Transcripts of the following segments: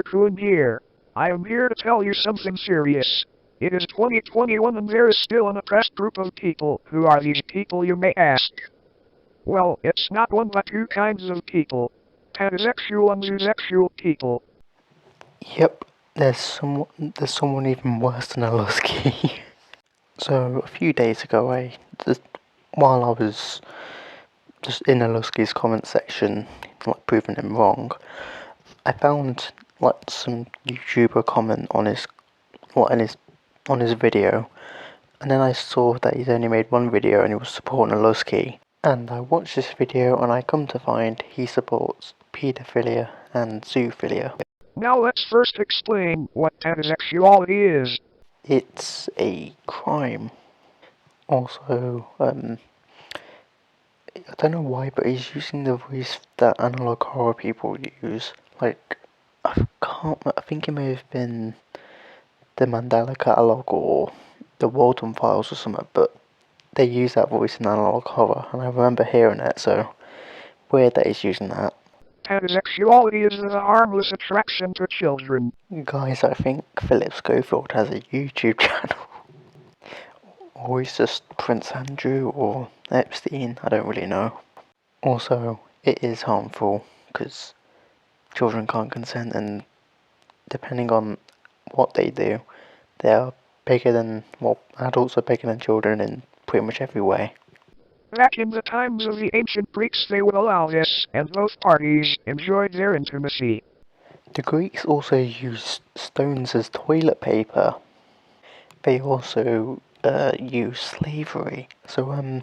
Raccoon here. I am here to tell you something serious. It is 2021 and there is still an oppressed group of people. Who are these people, you may ask? Well, it's not one but two kinds of people. Pansexual and zoosexual people. Yep, there's someone even worse than a Lusky. So a few days ago, while I was just in a Lusky's comment section, like proving him wrong, I found like some YouTuber comment on his what on his video, and then I saw that he's only made one video and he was supporting a Lusky. And I watched this video and I come to find he supports paedophilia and zoophilia. Now let's first explain what pansexuality is. It's a crime. Also, I don't know why, but he's using the voice that analog horror people use. Like, I think it may have been the Mandela Catalogue or the Walden Files or something, but they use that voice in analog horror, and I remember hearing it, so weird that he's using that. Pansexuality is the harmless attraction to children. Guys, I think Philip Schofield has a YouTube channel. Or he's just Prince Andrew or Epstein, I don't really know. Also, it is harmful because children can't consent, and depending on what they do, they are bigger than, well, adults are bigger than children in pretty much every way. Back in the times of the ancient Greeks, they would allow this, and both parties enjoyed their intimacy. The Greeks also used stones as toilet paper. They also used slavery, so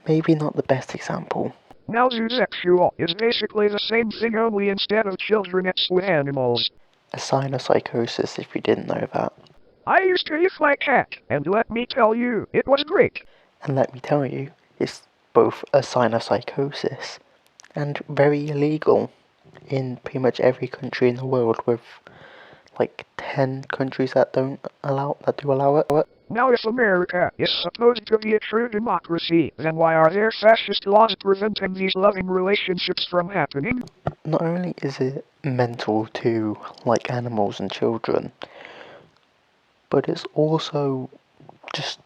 maybe not the best example. Now zoosexual is basically the same thing, only instead of children it's with animals. A sign of psychosis, if you didn't know that. I used to eat my cat, and let me tell you, it was great. And let me tell you, it's both a sign of psychosis and very illegal in pretty much every country in the world, with like 10 countries that do allow it. Now if America is supposed to be a true democracy, then why are there fascist laws preventing these loving relationships from happening? Not only is it mental to like animals and children, but it's also just,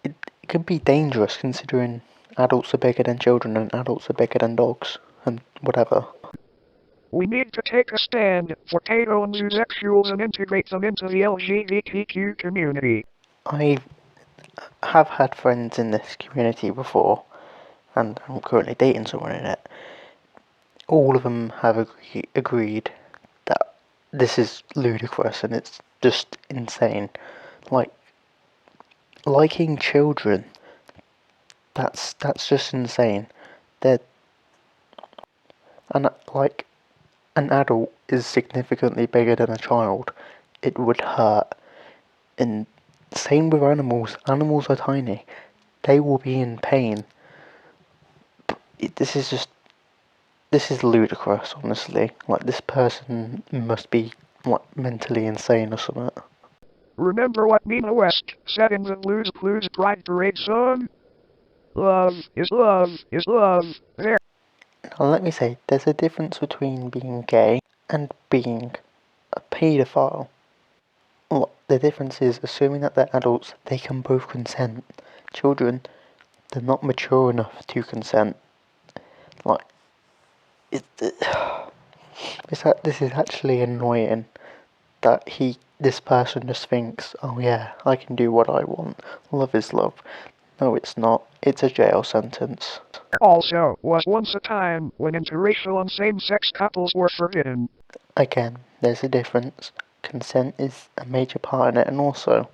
it can be dangerous considering adults are bigger than children and adults are bigger than dogs and whatever. We need to take a stand for pedo and zoosexuals and integrate them into the LGBTQ community. I have had friends in this community before, and I'm currently dating someone in it. All of them have agreed that this is ludicrous and it's just insane. Like, liking children, that's just insane. They're, and like, an adult is significantly bigger than a child. It would hurt. And same with animals. Animals are tiny. They will be in pain. This is ludicrous, honestly. Like, this person must be like mentally insane or something. Remember what Nina West said in the Blues Clues Pride Parade song? Love is love is love. There. Now let me say, there's a difference between being gay and being a paedophile. Well, the difference is, assuming that they're adults, they can both consent. Children, they're not mature enough to consent. Like, this is actually annoying that this person just thinks, oh yeah, I can do what I want. Love is love. No, it's not. It's a jail sentence. Also, was once a time when interracial and same-sex couples were forbidden. Again, there's a difference. Consent is a major part in it, and also,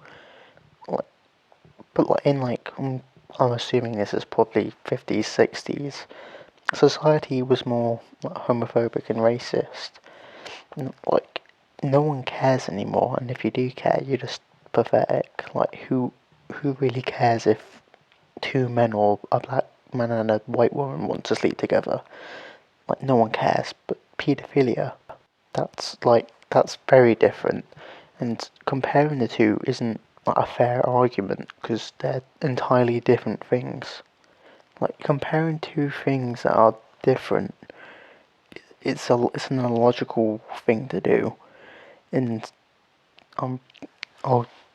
but I'm assuming this is probably 50s, 60s. Society was more homophobic and racist. Like, no one cares anymore, and if you do care, you're just pathetic. Like, who really cares if two men or a black man and a white woman want to sleep together? Like, no one cares. But paedophilia, that's very different, and comparing the two isn't a fair argument because they're entirely different things. Like, comparing two things that are different it's an illogical thing to do, and I'm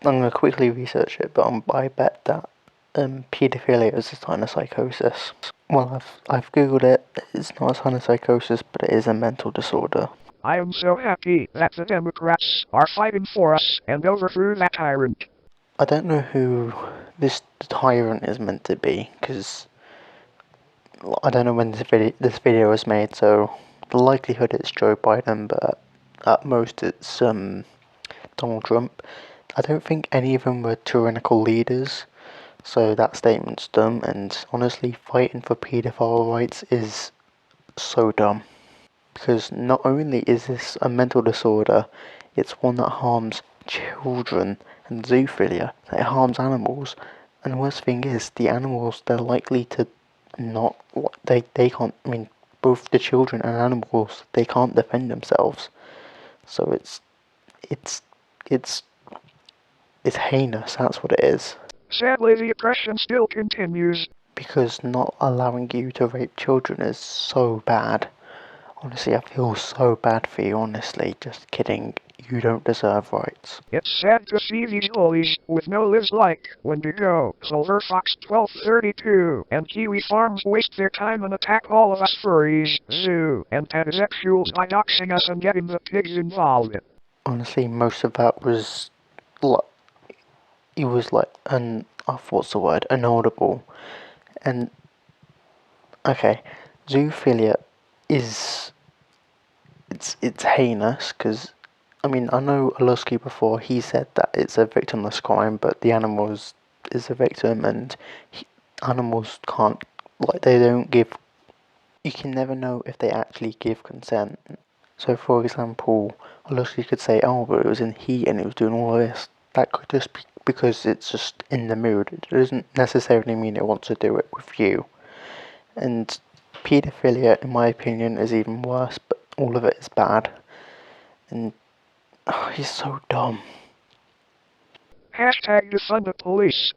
gonna quickly research it, but I bet that paedophilia is a sign of psychosis. Well, I've googled it. It's not a sign of psychosis, but it is a mental disorder. I am so happy that the Democrats are fighting for us and overthrew that tyrant. I don't know who this tyrant is meant to be, because I don't know when this video was made, so the likelihood it's Joe Biden, but at most it's Donald Trump. I don't think any of them were tyrannical leaders, so that statement's dumb, and honestly, fighting for paedophile rights is so dumb. Because not only is this a mental disorder, it's one that harms children, and zoophilia, that it harms animals. And the worst thing is, the animals, they're likely to not, they can't, I mean, both the children and animals, they can't defend themselves. So it's heinous, that's what it is. Sadly, the oppression still continues. Because not allowing you to rape children is so bad. Honestly, I feel so bad for you, honestly. Just kidding. You don't deserve rights. It's sad to see these bullies with no lives like Wendigo, Silver Fox 1232, and Kiwi Farms waste their time and attack all of us furries, zoo, and pansexuals by doxing us and getting the pigs involved. Honestly, most of that was like, it was like what's the word? Inaudible. And okay, zoophilia is it's heinous because I mean I know Olusky before he said that it's a victimless crime, but the animal is a victim, and animals can't, like, they don't give. You can never know if they actually give consent. So, for example, Olusky could say, "Oh, but it was in heat and it was doing all of this." That could just be because it's just in the mood. It doesn't necessarily mean it wants to do it with you. And paedophilia, in my opinion, is even worse, but all of it is bad. And he's so dumb. Hashtag defund the police.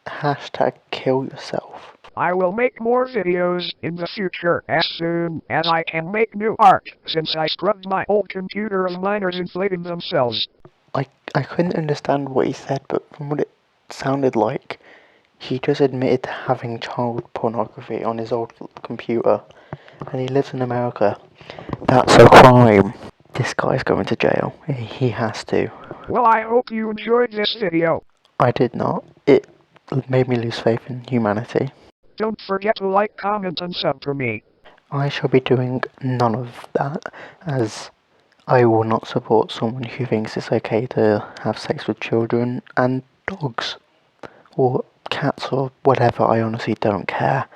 Hashtag kill yourself. I will make more videos in the future as soon as I can make new art, since I scrubbed my old computer of minors inflating themselves. I couldn't understand what he said, but from what it sounded like, he just admitted to having child pornography on his old computer, and he lives in America. That's a crime. This guy's going to jail. He has to. Well, I hope you enjoyed this video. I did not. It made me lose faith in humanity. Don't forget to like, comment, and sub for me. I shall be doing none of that, as I will not support someone who thinks it's okay to have sex with children and dogs, or cats, or whatever. I honestly don't care.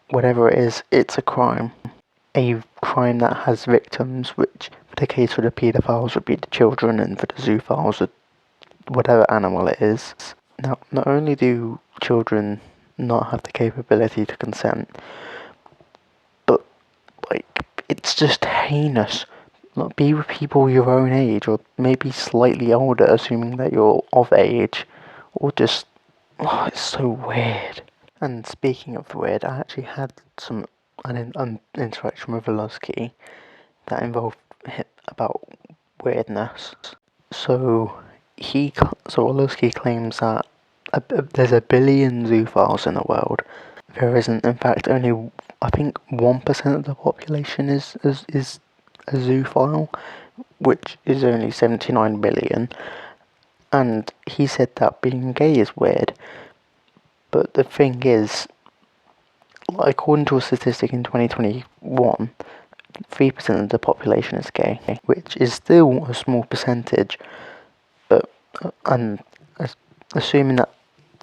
Whatever it is, it's a crime. A crime that has victims, which for the case for the paedophiles would be the children, and for the zoophiles, whatever animal it is. Now, not only do children not have the capability to consent, but, like, it's just heinous. Like, be with people your own age, or maybe slightly older, assuming that you're of age, or just, it's so weird. And speaking of weird, I actually had an interaction with Olusky that involved about weirdness. So Olusky claims that there's a billion zoophiles in the world. There isn't. In fact, only I think 1% of the population is a zoophile, which is only 79 billion. And he said that being gay is weird. But the thing is, like, according to a statistic in 2021, 3% of the population is gay, which is still a small percentage. But and assuming that,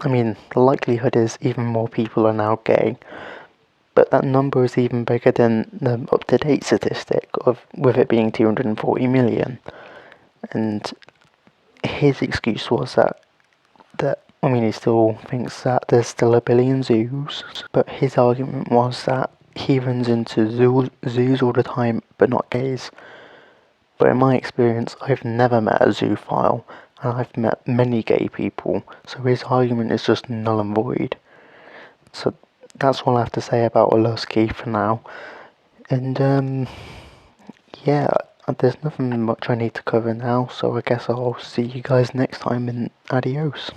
I mean, the likelihood is even more people are now gay, but that number is even bigger than the up-to-date statistic with it being 240 million. And his excuse was that I mean, he still thinks that there's still a billion zoos, but his argument was that he runs into zoos all the time, but not gays. But in my experience, I've never met a zoophile, and I've met many gay people, so his argument is just null and void. So that's all I have to say about Olusky for now. And yeah, there's nothing much I need to cover now, so I guess I'll see you guys next time, and adios.